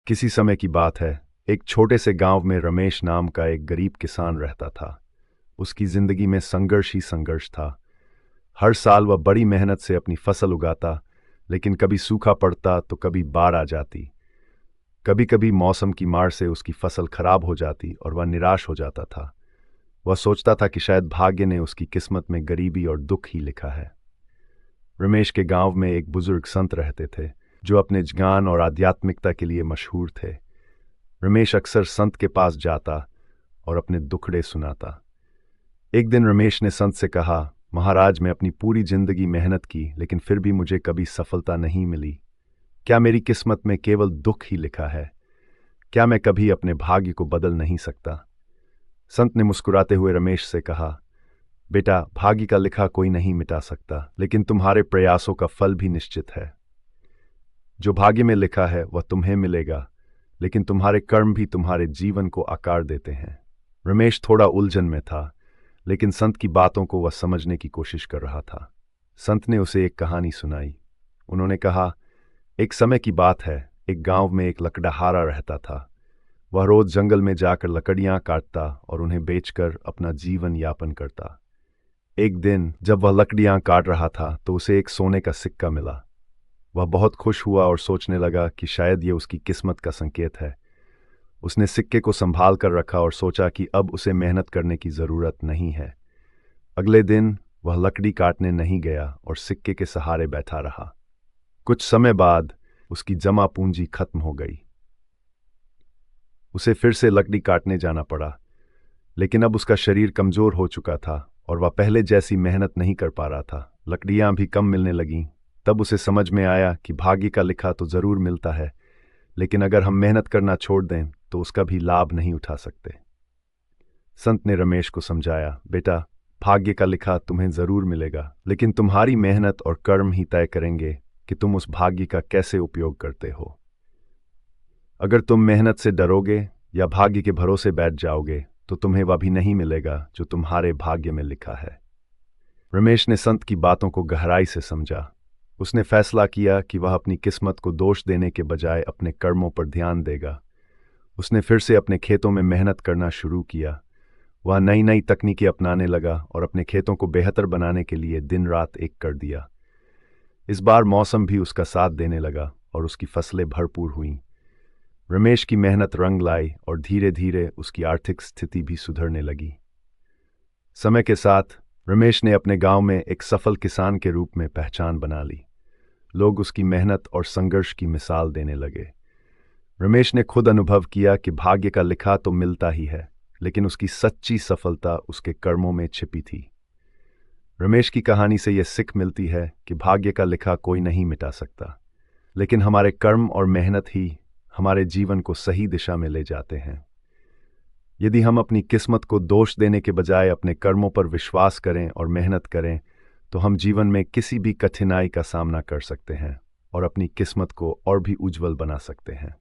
किसी समय की बात है। एक छोटे से गांव में रमेश नाम का एक गरीब किसान रहता था। उसकी जिंदगी में संघर्ष ही संघर्ष था। हर साल वह बड़ी मेहनत से अपनी फसल उगाता, लेकिन कभी सूखा पड़ता तो कभी बाढ़ आ जाती। कभी कभी मौसम की मार से उसकी फसल खराब हो जाती और वह निराश हो जाता था। वह सोचता था कि शायद भाग्य ने उसकी किस्मत में गरीबी और दुख ही लिखा है। रमेश के गांव में एक बुजुर्ग संत रहते थे, जो अपने ज्ञान और आध्यात्मिकता के लिए मशहूर थे। रमेश अक्सर संत के पास जाता और अपने दुखड़े सुनाता। एक दिन रमेश ने संत से कहा, महाराज, मैं अपनी पूरी जिंदगी मेहनत की, लेकिन फिर भी मुझे कभी सफलता नहीं मिली। क्या मेरी किस्मत में केवल दुख ही लिखा है? क्या मैं कभी अपने भाग्य को बदल नहीं सकता? संत ने मुस्कुराते हुए रमेश से कहा, बेटा, भाग्य का लिखा कोई नहीं मिटा सकता, लेकिन तुम्हारे प्रयासों का फल भी निश्चित है। जो भाग्य में लिखा है वह तुम्हें मिलेगा, लेकिन तुम्हारे कर्म भी तुम्हारे जीवन को आकार देते हैं। रमेश थोड़ा उलझन में था, लेकिन संत की बातों को वह समझने की कोशिश कर रहा था। संत ने उसे एक कहानी सुनाई। उन्होंने कहा, एक समय की बात है, एक गांव में एक लकड़हारा रहता था। वह रोज जंगल में जाकर लकड़ियां काटता और उन्हें बेचकर अपना जीवन यापन करता। एक दिन जब वह लकड़ियां काट रहा था तो उसे एक सोने का सिक्का मिला। वह बहुत खुश हुआ और सोचने लगा कि शायद ये उसकी किस्मत का संकेत है। उसने सिक्के को संभाल कर रखा और सोचा कि अब उसे मेहनत करने की जरूरत नहीं है। अगले दिन वह लकड़ी काटने नहीं गया और सिक्के के सहारे बैठा रहा। कुछ समय बाद उसकी जमा पूंजी खत्म हो गई। उसे फिर से लकड़ी काटने जाना पड़ा, लेकिन अब उसका शरीर कमजोर हो चुका था और वह पहले जैसी मेहनत नहीं कर पा रहा था। लकड़ियां भी कम मिलने लगीं। तब उसे समझ में आया कि भाग्य का लिखा तो जरूर मिलता है, लेकिन अगर हम मेहनत करना छोड़ दें तो उसका भी लाभ नहीं उठा सकते। संत ने रमेश को समझाया, बेटा, भाग्य का लिखा तुम्हें जरूर मिलेगा, लेकिन तुम्हारी मेहनत और कर्म ही तय करेंगे कि तुम उस भाग्य का कैसे उपयोग करते हो। अगर तुम मेहनत से डरोगे या भाग्य के भरोसे बैठ जाओगे तो तुम्हें वह भी नहीं मिलेगा जो तुम्हारे भाग्य में लिखा है। रमेश ने संत की बातों को गहराई से समझा। उसने फैसला किया कि वह अपनी किस्मत को दोष देने के बजाय अपने कर्मों पर ध्यान देगा। उसने फिर से अपने खेतों में मेहनत करना शुरू किया। वह नई नई तकनीकें अपनाने लगा और अपने खेतों को बेहतर बनाने के लिए दिन रात एक कर दिया। इस बार मौसम भी उसका साथ देने लगा और उसकी फसलें भरपूर हुईं। रमेश की मेहनत रंग लाई और धीरे धीरे उसकी आर्थिक स्थिति भी सुधरने लगी। समय के साथ रमेश ने अपने गांव में एक सफल किसान के रूप में पहचान बना ली। लोग उसकी मेहनत और संघर्ष की मिसाल देने लगे। रमेश ने खुद अनुभव किया कि भाग्य का लिखा तो मिलता ही है, लेकिन उसकी सच्ची सफलता उसके कर्मों में छिपी थी। रमेश की कहानी से यह सीख मिलती है कि भाग्य का लिखा कोई नहीं मिटा सकता, लेकिन हमारे कर्म और मेहनत ही हमारे जीवन को सही दिशा में ले जाते हैं। यदि हम अपनी किस्मत को दोष देने के बजाय अपने कर्मों पर विश्वास करें और मेहनत करें, तो हम जीवन में किसी भी कठिनाई का सामना कर सकते हैं और अपनी किस्मत को और भी उज्जवल बना सकते हैं।